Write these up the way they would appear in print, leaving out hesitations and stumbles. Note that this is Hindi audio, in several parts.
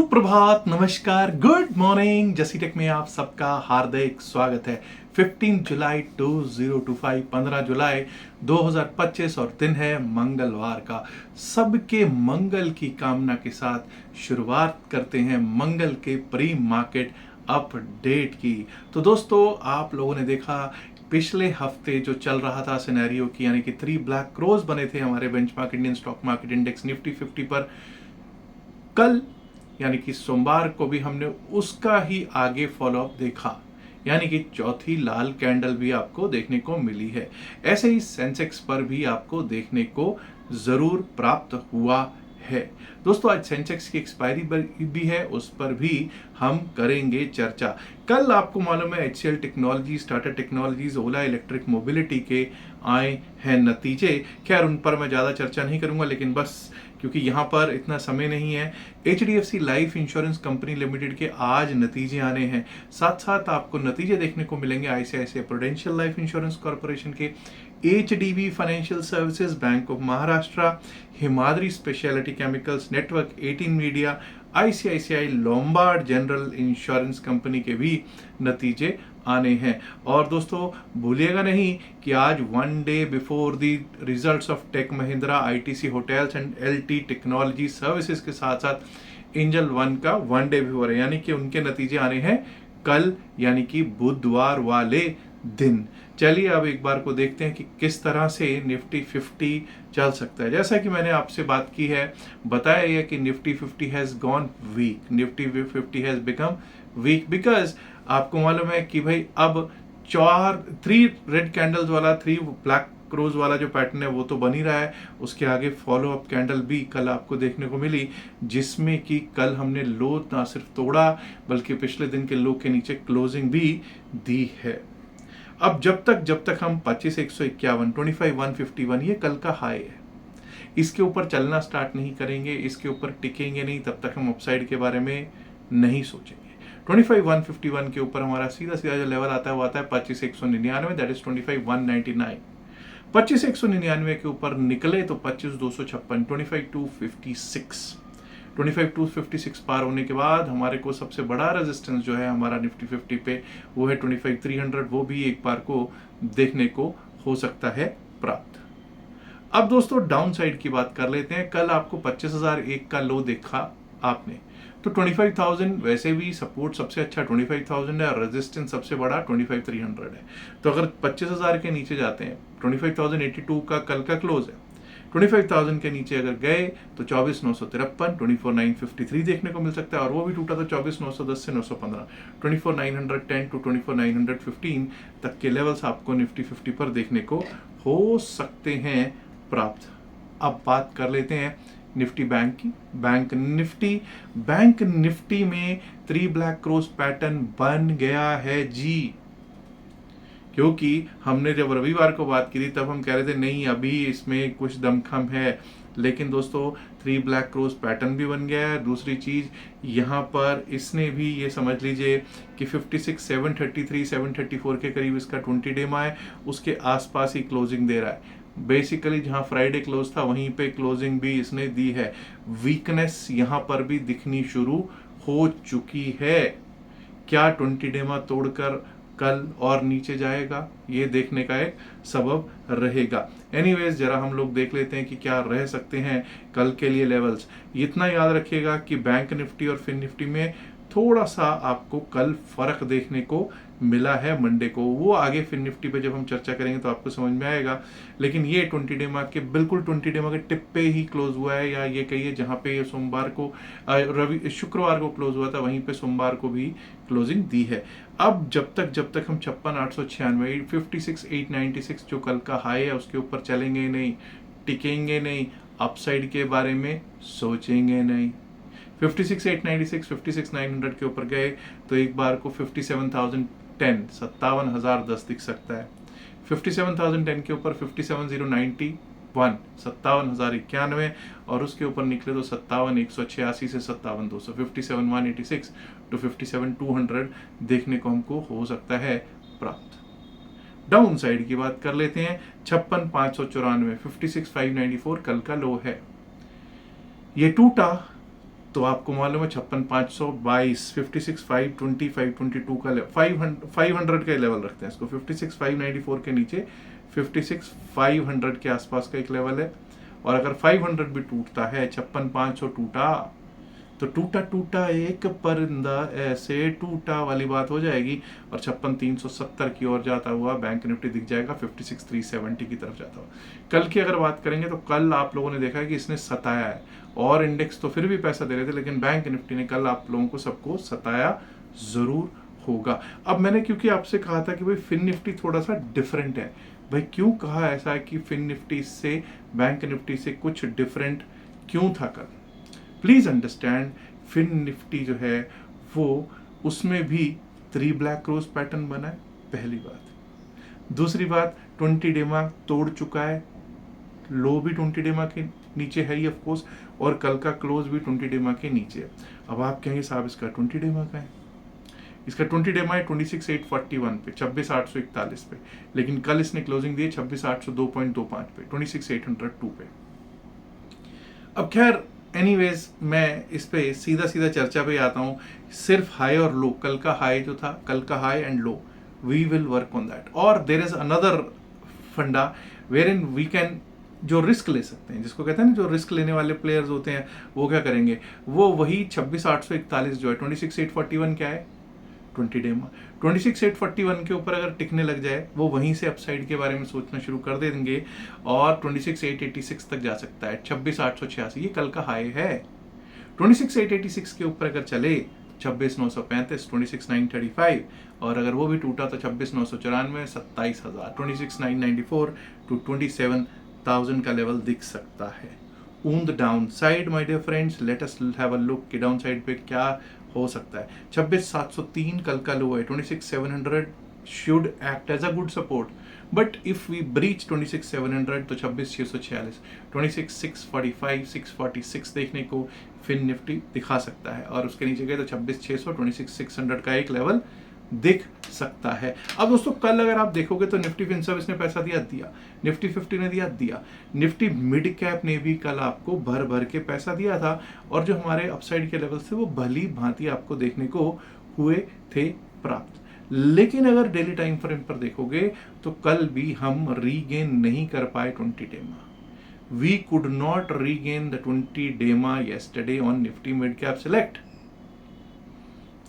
सुप्रभात, नमस्कार, गुड मॉर्निंग। जसी टेक में आप सबका हार्दिक स्वागत है। 15 जुलाई 2025, 15 जुलाई 2025 और दिन है मंगलवार का। सबके मंगल की कामना के साथ शुरुआत करते हैं मंगल के प्री मार्केट अपडेट की। तो दोस्तों, आप लोगों ने देखा पिछले हफ्ते जो चल रहा था सिनेरियो की, यानी कि 3 ब्लैक क्रॉस बने थे हमारे benchmark Indian stock market index Nifty 50 पर। कल यानी कि सोमवार को भी हमने उसका ही आगे फॉलोअप देखा, यानी कि चौथी लाल कैंडल भी आपको देखने को मिली है। ऐसे ही सेंसेक्स पर भी आपको देखने को जरूर प्राप्त हुआ है। दोस्तों, आज सेंसेक्स की एक्सपायरी भी है, उस पर भी हम करेंगे चर्चा। कल आपको मालूम है HCL टेक्नोलॉजीज, टाटा टेक्नोलॉजीज, ओला इलेक्ट्रिक मोबिलिटी के आए हैं नतीजे। खैर, उन पर मैं ज़्यादा चर्चा नहीं करूंगा, लेकिन बस क्योंकि यहाँ पर इतना समय नहीं है। HDFC life insurance company limited के आज नतीजे आने हैं। साथ साथ आपको नतीजे देखने को मिलेंगे ICICI prudential life insurance corporation के, HDB financial services, bank of Maharashtra, Himadri speciality chemicals, network 18 media, ICICI Lombard general insurance company के भी नतीजे आने हैं। और दोस्तों, भूलिएगा नहीं कि आज one day before the results of Tech Mahindra, ITC hotels and LT technology services के साथ साथ एंजल वन का वन डे बिफोर है, यानी कि उनके नतीजे आने हैं कल, यानी कि बुधवार वाले दिन। चलिए अब एक बार को देखते हैं कि किस तरह से निफ्टी 50 चल सकता है। जैसा कि मैंने आपसे बात की है, बताया है कि Nifty 50 has gone weak, Nifty 50 has become weak because आपको मालूम है कि भाई अब 3 रेड कैंडल्स वाला, 3 ब्लैक क्रोज वाला जो पैटर्न है वो तो बन ही रहा है। उसके आगे फॉलो अप कैंडल भी कल आपको देखने को मिली, जिसमें कि कल हमने लो ना सिर्फ तोड़ा बल्कि पिछले दिन के लो के नीचे क्लोजिंग भी दी है। अब जब तक हम 25,151, 25,151, ये कल का हाई है, इसके ऊपर चलना स्टार्ट नहीं करेंगे, इसके ऊपर टिकेंगे नहीं, तब तक हम अपसाइड के बारे में नहीं सोचेंगे। 25,151 के ऊपर हमारा सीधा जो लेवल आता है वो आता है 25,199, दैट इज 25,199। 25,199 के ऊपर निकले तो 25,256, 25,256, 25,256 पार होने के बाद हमारे को सबसे बड़ा रेजिस्टेंस जो है हमारा निफ्टी 50 पे वो है 25,300, वो भी एक बार को देखने को हो सकता है प्राप्त। अब दोस्तों, डाउन साइड की बात कर लेते हैं। कल आपको 25,001 का लो देखा आपने, तो 25,000 वैसे भी सपोर्ट सबसे अच्छा 25,000 है और रेजिस्टेंस सबसे बड़ा 25,300 है। तो अगर 25,000 के नीचे जाते हैं, 25,082 का कल का क्लोज है, 25,000 के नीचे अगर गए तो 24,953, 24,953 देखने को मिल सकता है, और वो भी टूटा तो 24,910 से 915, 24,910 टू 24,915 तक के लेवल्स आपको निफ्टी 50 पर देखने को हो सकते हैं प्राप्त। अब बात कर लेते हैं निफ्टी बैंक की। बैंक निफ्टी में 3 ब्लैक क्रॉस पैटर्न बन गया है जी। क्योंकि हमने जब रविवार को बात की थी तब हम कह रहे थे नहीं, अभी इसमें कुछ दमखम है, लेकिन दोस्तों 3 ब्लैक क्रॉस पैटर्न भी बन गया है। दूसरी चीज यहाँ पर इसने भी ये समझ लीजिए कि 56, 733, 734 के करीब इसका 20 डे है, उसके आसपास ही क्लोजिंग दे रहा है। बेसिकली जहां फ्राइडे क्लोज था वहीं पे क्लोजिंग भी इसने दी है। वीकनेस यहां पर भी दिखनी शुरू हो चुकी है। क्या 20 डेमा तोड़कर कल और नीचे जाएगा, ये देखने का एक सबब रहेगा। एनीवेज, जरा हम लोग देख लेते हैं कि क्या रह सकते हैं कल के लिए लेवल्स। इतना याद रखिएगा कि बैंक निफ्टी और फिन निफ्टी में थोड़ा सा आपको कल फर्क देखने को मिला है मंडे को, वो आगे फिन निफ्टी पे जब हम चर्चा करेंगे तो आपको समझ में आएगा। लेकिन ये 20 डे मार्क के बिल्कुल 20 डे मार्क के टिप पे ही क्लोज हुआ है, या ये कहिए जहां पे ये सोमवार को शुक्रवार को क्लोज हुआ था वहीं पे सोमवार को भी क्लोजिंग दी है। अब जब तक हम 56,896, 56,896 जो कल का हाई है उसके ऊपर चलेंगे नहीं, टिकेंगे नहीं, अपसाइड के बारे में सोचेंगे नहीं। 56,896, 56,900 के ऊपर गए तो एक बार को 57,010, 57,010 दिख सकता है। 57,010 के ऊपर 57,091, 57,091, और उसके ऊपर निकले तो 57,186 से 57,200, 57,186 टू 57,200 देखने को हमको हो सकता है प्राप्त। डाउन साइड की बात कर लेते हैं। 56,594, 56,594 कल का लो है, ये टूटा तो आपको मालूम है 56,522 56,520 522 का 500 का लेवल रखते हैं इसको, 56,594 के नीचे 56,500 के आसपास का एक लेवल है। और अगर 500 भी टूटता है, 56,500 टूटा तो टूटा टूटा एक परिंदा ऐसे टूटा वाली बात हो जाएगी, और 56,370 की ओर जाता हुआ बैंक निफ्टी दिख जाएगा 56,370 की तरफ जाता हुआ। कल की अगर बात करेंगे तो कल आप लोगों ने देखा है कि इसने सताया है, और इंडेक्स तो फिर भी पैसा दे रहे थे, लेकिन बैंक निफ्टी ने कल आप लोगों को सबको सताया जरूर होगा। अब मैंने क्योंकि आपसे कहा था कि भाई फिन निफ्टी थोड़ा सा डिफरेंट है, भाई क्यों कहा ऐसा है कि फिन निफ्टी से बैंक निफ्टी से कुछ डिफरेंट क्यों था कल? प्लीज अंडरस्टैंड, फिन निफ्टी जो है वो उसमें भी 3 ब्लैक क्रोस पैटर्न बना है, पहली बात। दूसरी बात, 20 डेमा तोड़ चुका है, लो भी 20 डेमा के नीचे है ही ऑफ कोर्स, और कल का क्लोज भी 20 डेमा के नीचे है। अब आप कहेंगे साहब इसका 20 डेमा का है, इसका 20 डेमा है 26,841 पे, 26,841 पे, लेकिन कल इसने क्लोजिंग दी है 26,802.25 पे, 26,802 पे। अब खैर एनीवेज, मैं इस पे सीधा सीधा चर्चा पे आता हूँ। सिर्फ हाई और लो, कल का हाई जो था, कल का high and low, we will work on that. और देयर इज अनदर फंडा वेर इन वी कैन, जो रिस्क ले सकते हैं, जिसको कहते हैं ना, जो रिस्क लेने वाले प्लेयर्स होते हैं, वो क्या करेंगे, वो वही 26,841 जो है, 26,841 क्या है, 20 डेमा, 26,841 के ऊपर अगर टिकने लग जाए, वो वहीं से अपसाइड के बारे में सोचना शुरू कर देंगे, और 26,886 तक जा सकता है, 26,886, ये कल का हाई है। 26,886 के ऊपर अगर चले 26,935, 26,935, और अगर वो भी टूटा तो 26,994, 27,000, 26,994 टू 27,000 का लेवल दिख सकता है। On the down side my dear friends, let us have a look कि डाउन साइड पे क्या हो सकता है। 26,703 कल का लो है, 26,700 should act as a good support, but if we breach 26,700 तो 26,646, 26,645, 646 देखने को फिन निफ्टी दिखा सकता है, और उसके नीचे गए तो 26,600, 26,600 का एक लेवल दिख सकता है। अब दोस्तों कल अगर आप देखोगे तो निफ्टी फिनसर्विस ने पैसा दिया, निफ्टी 50 ने दिया, निफ्टी मिड कैप ने भी कल आपको भर भर के पैसा दिया था, और जो हमारे अपसाइड के लेवल थे वो भली भांति आपको देखने को हुए थे प्राप्त। लेकिन अगर डेली टाइम फ्रेम पर देखोगे तो कल भी हम रीगेन नहीं कर पाए 20 DEMA. We could not regain the 20 DEMA yesterday on Nifty mid cap select,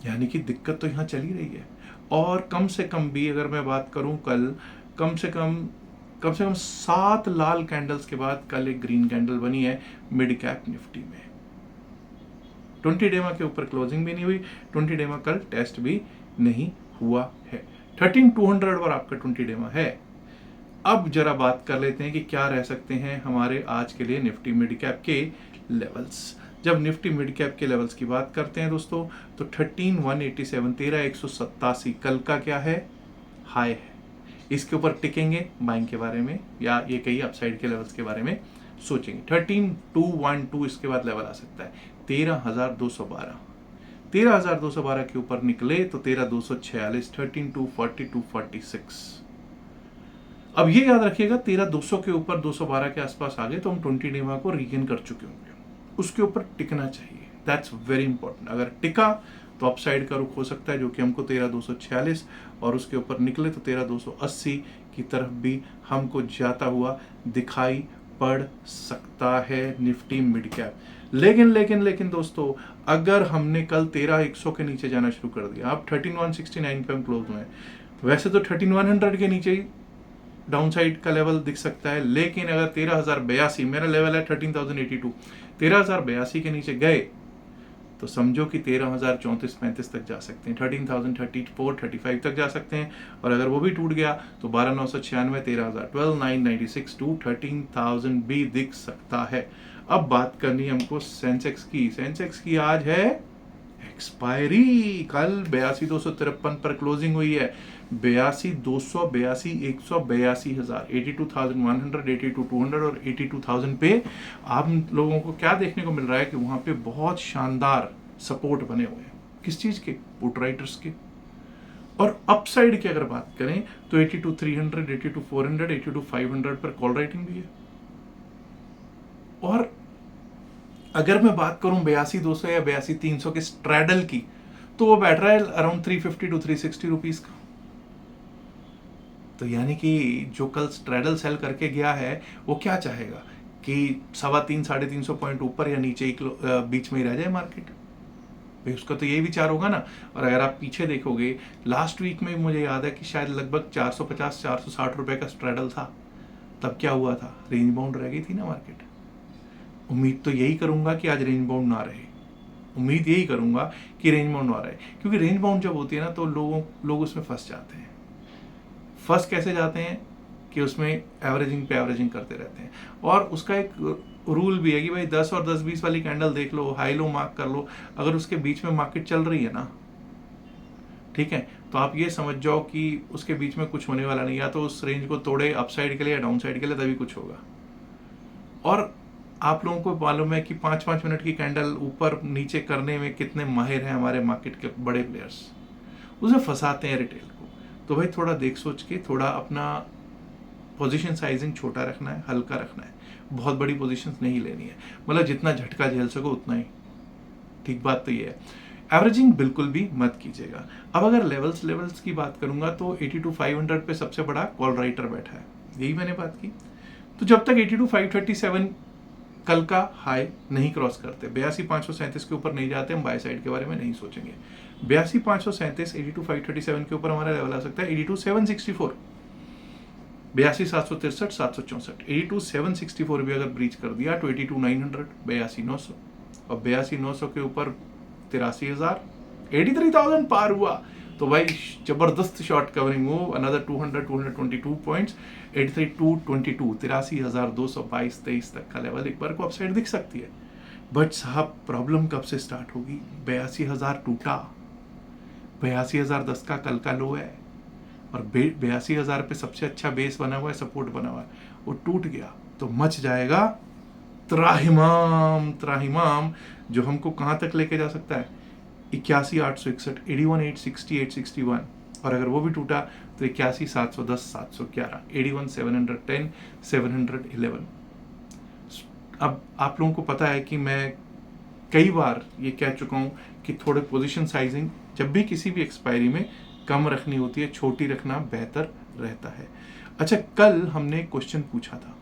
यानी कि दिक्कत तो यहां चली रही है। और कम से कम भी अगर मैं बात करूं, कल कम से कम 7 लाल कैंडल्स के बाद कल एक ग्रीन कैंडल बनी है मिड कैप निफ्टी में। 20 डेमा के ऊपर क्लोजिंग भी नहीं हुई, 20 डेमा कल टेस्ट भी नहीं हुआ है, 13,200 और आपका 20 डेमा है। अब जरा बात कर लेते हैं कि क्या रह सकते हैं हमारे आज के लिए निफ्टी मिड कैप के लेवल्स। जब निफ्टी मिड कैप के लेवल्स की बात करते हैं दोस्तों, तो 13,187, 13,187 कल का क्या है, हाई है। इसके ऊपर टिकेंगे बाइंग के बारे में, या ये कई अपसाइड के लेवल्स के बारे में सोचेंगे। 13,212 इसके बाद लेवल आ सकता है 13,212, 13,212 के ऊपर निकले तो 13,246, 13,240, 246। अब ये याद रखिएगा, 13,200 के ऊपर 212 के आसपास आ गए तो हम 20 डेमा को रीगेन कर चुके होंगे, उसके ऊपर टिकना चाहिए, दैट्स वेरी इंपॉर्टेंट। अगर टिका तो अपसाइड का रुख हो सकता है, जो कि हमको 13,246, और उसके ऊपर निकले तो 13,280 की तरफ भी हमको जाता हुआ दिखाई पड़ सकता है निफ्टी मिड कैप। लेकिन दोस्तों, अगर हमने कल 13,100 के नीचे जाना शुरू कर दिया, अब 13,169 पे हम क्लोज हुए हैं, वैसे तो 13,100 के नीचे ही डाउन साइड का लेवल दिख सकता है, लेकिन अगर 13,082, मेरा लेवल है 13,082, 13,082 के नीचे गए तो समझो कि 13,034-35 तक जा सकते हैं, 13,034-35 तक जा सकते हैं, और अगर वो भी टूट गया तो 12,996, 13,012, 996 टू 13,000 भी दिख सकता है। अब बात करनी है हमको सेंसेक्स की। सेंसेक्स की आज है एक्सपायरी, कल 82,253 पर क्लोजिंग हुई है, 82,282, 182,000, 82,100, 82,200 और 82,000 पे आप लोगों को क्या देखने को मिल रहा है कि वहां पे बहुत शानदार सपोर्ट बने हुए हैं। किस चीज के? पुट राइटर्स के। और अपसाइड की अगर बात करें तो 82,300, 82,400, 82,500 पर कॉल राइटिंग भी है। और अगर मैं बात करूं 82,200 या 82,300 के स्ट्रैडल की, तो वो बैठ रहा है अराउंड 350 टू 360 रुपीज का। तो यानी कि जो कल स्ट्रैडल सेल करके गया है वो क्या चाहेगा कि 325 350 पॉइंट ऊपर या नीचे बीच में ही रह जाए मार्केट। भाई उसका तो यही विचार होगा ना। और अगर आप पीछे देखोगे लास्ट वीक में मुझे याद है कि शायद लगभग 450 460 रुपए का स्ट्रैडल था। तब क्या हुआ था, रेंज बाउंड रह गई थी ना मार्केट। उम्मीद तो यही करूंगा कि आज रेंज बाउंड ना रहे, उम्मीद यही करूंगा कि रेंज बाउंड ना रहे, क्योंकि रेंज बाउंड जब होती है ना तो लोग उसमें फंस जाते हैं। फंस कैसे जाते हैं कि उसमें एवरेजिंग पे एवरेजिंग करते रहते हैं। और उसका एक रूल भी है कि भाई 10 और 10-20 वाली कैंडल देख लो, हाई लो मार्क कर लो, अगर उसके बीच में मार्केट चल रही है ना, ठीक है, तो आप ये समझ जाओ कि उसके बीच में कुछ होने वाला नहीं, या तो उस रेंज को तोड़े अपसाइड के लिए या डाउन साइड के लिए, तभी कुछ होगा। और आप लोगों को मालूम है कि 5-5 मिनट की कैंडल ऊपर नीचे करने में कितने माहिर हैं हमारे मार्केट के बड़े प्लेयर्स, उसे फंसाते हैं रिटेल को। तो भाई थोड़ा देख सोच के, थोड़ा अपना पोजीशन साइजिंग छोटा रखना है, हल्का रखना है, बहुत बड़ी पोजीशंस नहीं लेनी है, मतलब जितना झटका झेल सको उतना ही। ठीक बात तो ये है। एवरेजिंग बिल्कुल भी मत कीजिएगा। अब अगर लेवल्स की बात करूंगा तो 82,500 पे सबसे बड़ा कॉल राइटर बैठा है, यही मैंने बात की। तो जब तक 82,537 कल का हाई नहीं क्रॉस करते, 82,537 के ऊपर नहीं जाते, हम बाय साइड के बारे में नहीं सोचेंगे। 82,537 82,537 के ऊपर हमारा लेवल आ सकता है 82,764, 82,763 764। 82,764 भी अगर ब्रीच कर दिया तो 82,900 82,900, और 82,900 के ऊपर 83,000 83,000 पार हुआ तो भाई जबरदस्त शॉर्ट कवरिंग हो, अनदर 222 पॉइंट्स, 83,222 83,222-23 तक का लेवल एक बार को अपसाइड दिख सकती है। बट साहब प्रॉब्लम कब से स्टार्ट होगी, 82,000 टूटा, 82,000 10 का कल का लो है, और 82,000 पे सबसे अच्छा बेस बना हुआ है, सपोर्ट बना हुआ है, वो टूट गया तो मच जाएगा त्राहिमाम त्राहिमाम, जो हमको कहां तक लेके जा सकता है 81,861 81,860 861, और अगर वो भी टूटा तो 81,710 711 81,710 711। अब आप लोगों को पता है कि मैं कई बार ये कह चुका हूं कि थोड़े पोजीशन साइजिंग जब भी किसी भी एक्सपायरी में कम रखनी होती है, छोटी रखना बेहतर रहता है। अच्छा, कल हमने क्वेश्चन पूछा था,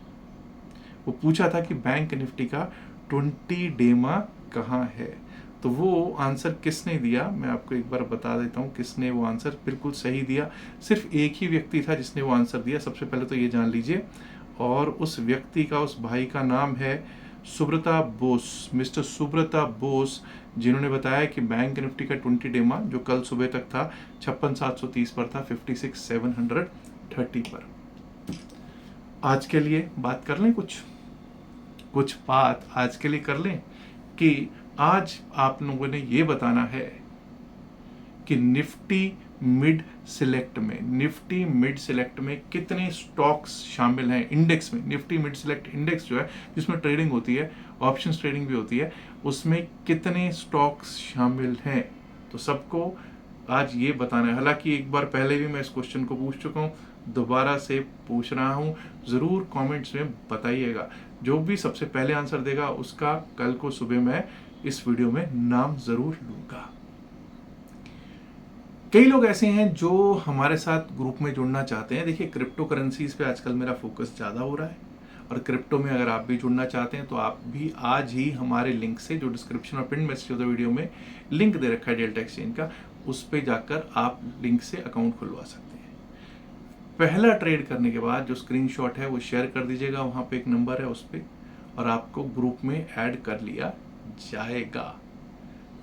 वो पूछा था कि बैंक निफ्टी का 20 डेमा कहाँ है। तो वो आंसर किसने दिया मैं आपको एक बार बता देता हूँ किसने वो आंसर बिल्कुल सही दिया। सिर्फ एक ही व्यक्ति था जिसने वो आंसर दिया, सबसे पहले तो ये जान लीजिए, और उस व्यक्ति का, उस भाई का नाम है सुब्रता बोस, मिस्टर सुब्रता बोस, जिन्होंने बताया कि बैंक निफ्टी का 20 डेमा जो कल सुबह तक था 56,730 पर था, 56,730 पर। आज के लिए बात कर लें, कुछ बात आज के लिए कर लें कि आज आप लोगों ने ये बताना है कि निफ्टी मिड सिलेक्ट में कितने स्टॉक्स शामिल हैं इंडेक्स में। निफ्टी मिड सिलेक्ट इंडेक्स जो है जिसमें ट्रेडिंग होती है, ऑप्शंस ट्रेडिंग भी होती है, उसमें कितने स्टॉक्स शामिल हैं, तो सबको आज ये बताना है। हालांकि एक बार पहले भी मैं इस क्वेश्चन को पूछ चुका हूँ, दोबारा से पूछ रहा हूँ, जरूर कमेंट्स में बताइएगा। जो भी सबसे पहले आंसर देगा उसका कल को सुबह मैं इस वीडियो में नाम जरूर लूंगा। कई लोग ऐसे हैं जो हमारे साथ ग्रुप में जुड़ना चाहते हैं। देखिए, क्रिप्टो करेंसीज पे आजकल मेरा फोकस ज़्यादा हो रहा है, और क्रिप्टो में अगर आप भी जुड़ना चाहते हैं तो आप भी आज ही हमारे लिंक से, जो डिस्क्रिप्शन और पिन मैसेज होता है वीडियो में लिंक दे रखा है डेल्टा एक्सचेंज का, उस पर जाकर आप लिंक से अकाउंट खुलवा सकते हैं। पहला ट्रेड करने के बाद जो स्क्रीनशॉट है वो शेयर कर दीजिएगा, वहाँ पे एक नंबर है उस पर, और आपको ग्रुप में ऐड कर लिया जाएगा।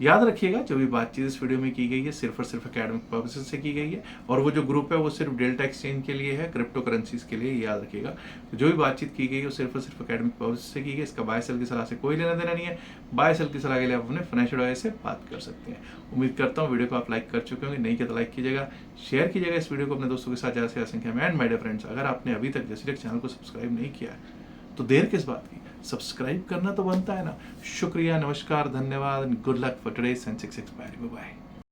याद रखिएगा, जो भी बातचीत इस वीडियो में की गई है सिर्फ और सिर्फ एकेडमिक पर्पसेस से की गई है, और वो जो ग्रुप है वो सिर्फ डेल्टा एक्सचेंज के लिए है, क्रिप्टो करेंसीज के लिए, याद रखिएगा। तो जो भी बातचीत की गई है वो सिर्फ और सिर्फ एकेडमिक पर्पसेस से की गई। इसका बाय सेल की सलाह से कोई लेना देना नहीं है। बाय सेल की सलाह के लिए आप अपने फाइनेंशियल एडवाइजर से बात कर सकते हैं। उम्मीद करता हूँ वीडियो को आप लाइक कर चुके होंगे, नहीं किया तो लाइक कीजिएगा, शेयर कीजिएगा इस वीडियो को अपने दोस्तों के साथ ज़्यादा से ज़्यादा संख्या में। एंड माय डियर फ्रेंड्स, अगर आपने अभी तक जैसी चैनल को सब्सक्राइब नहीं किया है तो देर किस बात की, सब्सक्राइब करना तो बनता है ना। शुक्रिया, नमस्कार, धन्यवाद, good luck for today's Sensex expiry. Bye bye.